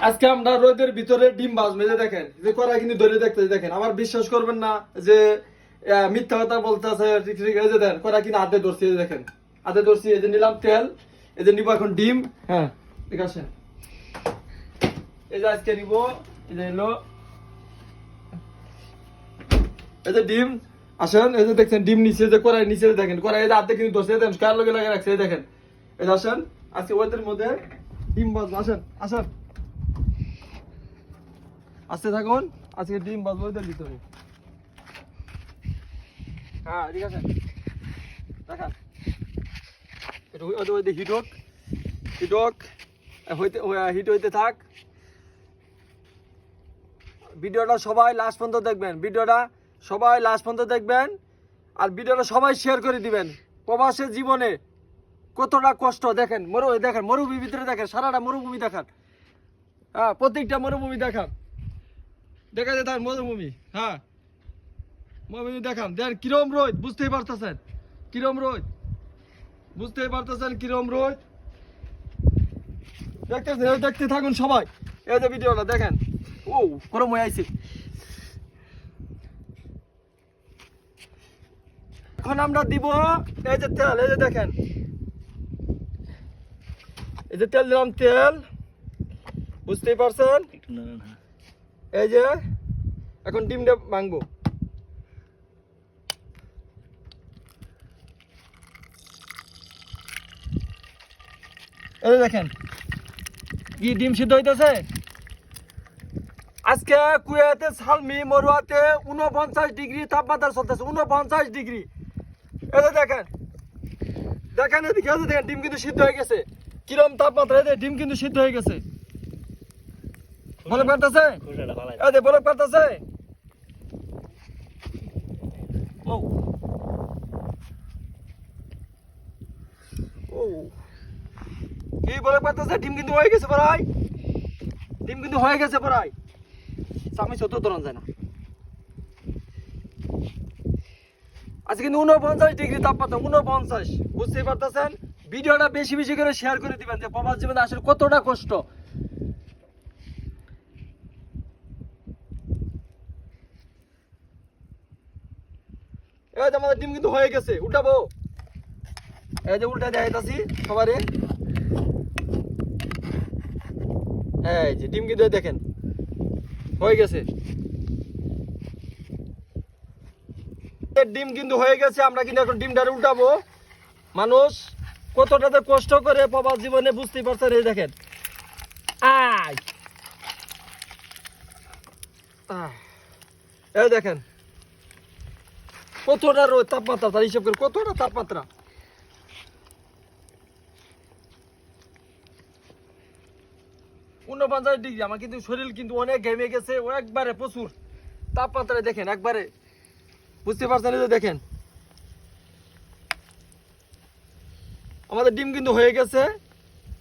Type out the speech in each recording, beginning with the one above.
আজকে আমরা রোদের ভিতরে ডিম ভাজবো, এই যে দেখেন, যে কড়াই কিন্তু ধরে দেখতে দেখেন, আমার বিশ্বাস করবেন না যে মিথ্যা কথা বলতেছে। এই যে দেখেন কড়াই কিন্তু হাতে ধরছি, এই যে দেখেন হাতে ধরছি। এই যে নিলাম তেল, এই যে নিব এখন ডিম। হ্যাঁ ঠিক আছে, এই যে আজকে নিব, এই যে এলো, এই যে ডিম। আসেন, এই যে দেখছেন ডিম নিচে, যে কড়াই নিচে দেখেন, কড়াই হাতে কিন্তু ধরছে, দেন কার লগে লাগে রাখছে, এই দেখেন। এই যে আসেন, আজকে ওদের মধ্যে ডিম ভাজবো। আসেন আসেন, আসতে থাকুন, আজকে ডিম ভাজবো ওদের ভিতরে। হ্যাঁ ঠিক আছে, দেখান ওদের হিট হোক, হিট হোক, হিট হইতে থাক। ভিডিওটা সবাই লাস্ট পর্যন্ত দেখবেন, ভিডিওটা সবাই লাস্ট পর্যন্ত দেখবেন, আর ভিডিওটা সবাই শেয়ার করে দিবেন। প্রবাসের জীবনে কতটা কষ্ট দেখেন, দেখেন মরুভূমির ভিতরে দেখেন, সারাটা মরুভূমি দেখান। হ্যাঁ প্রত্যেকটা মরুভূমি দেখান, দেখা যায় তার মরুভূমি। হ্যাঁ মরুভূমি দেখান, দেখেন কিরম রোদ, বুঝতেই পারতেছেন কিরম রোদ, বুঝতেই পারতেছেন কিরম রোদ। দেখতে থাকুন সবাই, এই যে ভিডিওটা দেখেন। ও গরম হয়ে আইছে। এখন আমরা দিব এই যে তেল, এই যে দেখেন, এই যে তেল দিলাম, তেল, বুঝতেই পারছেন। এই যে এখন ডিমটা ভাঙবো। এই যে দেখেন কি ডিম সিদ্ধ হইতেছে। আজকে কুয়েতে সালমি মরুয়াতে 49 ডিগ্রি তাপমাত্রা চলতেছে, 49 ডিগ্রি। এই যে দেখেন, দেখেন এদিকে, এই যে দেখেন ডিম কিন্তু সিদ্ধ হয়ে গেছে। কিরম তাপমাত্রা, এই যে ডিম কিন্তু সিদ্ধ হয়ে গেছে। বলে পারতেছে, এই যে বলে পারতেছে। ও ও কি বলে পারতেছে, ডিম কিন্তু হয়ে গেছে পড়াই, ডিম কিন্তু হয়ে গেছে পড়াই। আমি সত্য ধরন যায় না। আজকে কিন্তু 49 ডিগ্রি তাপমাত্রা, 49, বুঝতেই পারতেছেন। ভিডিওটা বেশি বেশি করে শেয়ার করে দিবেন, যে প্রবাস জীবনে আসলে কতটা কষ্ট। এই যে আমাদের ডিম কিন্তু হয়ে গেছে, উল্টাবো। এই যে উল্টা দেখাইতাছি সবারে, এই যে ডিম কিন্তু দেখেন হয়ে গেছে, ডিম কিন্তু হয়ে গেছে। আমরা কিন্তু এখন ডিমটা উল্টাবো। মানুষ কতটাতে কষ্ট করে প্রবাস জীবনে, বুঝতেই পারছেন। এই দেখেন, এই দেখেন কতটা রোদ, তাপমাত্রা তার হিসাব করে কতটা তাপমাত্রা। ঊনপঞ্চাশ ডিগ্রি, আমার কিন্তু শরীর কিন্তু অনেক ঘেমে গেছে, ও একবারে প্রচুর তাপমাত্রা দেখেন একবারে, বুঝতে পারছেন। এই যে দেখেন আমাদের ডিম কিন্তু হয়ে গেছে,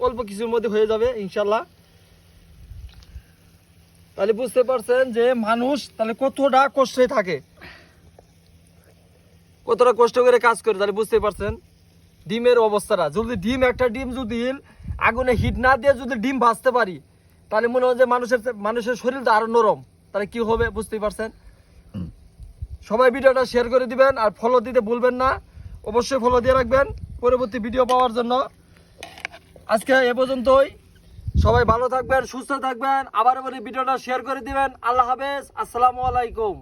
অল্প কিছুর মধ্যে হয়ে যাবে ইনশাল্লাহ। তাহলে বুঝতে পারছেন যে মানুষ তাহলে কতটা কষ্টে থাকে, কতটা কষ্ট করে কাজ করে, তাহলে বুঝতে পারছেন ডিমের অবস্থাটা। যদি ডিম, একটা ডিম যদি আগুনে হিট না দিয়ে যদি ডিম ভাজতে পারি, তাহলে মনে হয় যে মানুষের শরীরটা আরো নরম, তাহলে কি হবে বুঝতেই পারছেন। সবাই ভিডিওটা শেয়ার করে দিবেন, আর ফলো দিতে ভুলবেন না, অবশ্যই ফলো দিয়ে রাখবেন পরবর্তী ভিডিও পাওয়ার জন্য। আজকে এ পর্যন্তই, সবাই ভালো থাকবেন, সুস্থ থাকবেন, আবার ভিডিওটা শেয়ার করে দিবেন। আল্লাহ হাফেজ, আসসালামু আলাইকুম।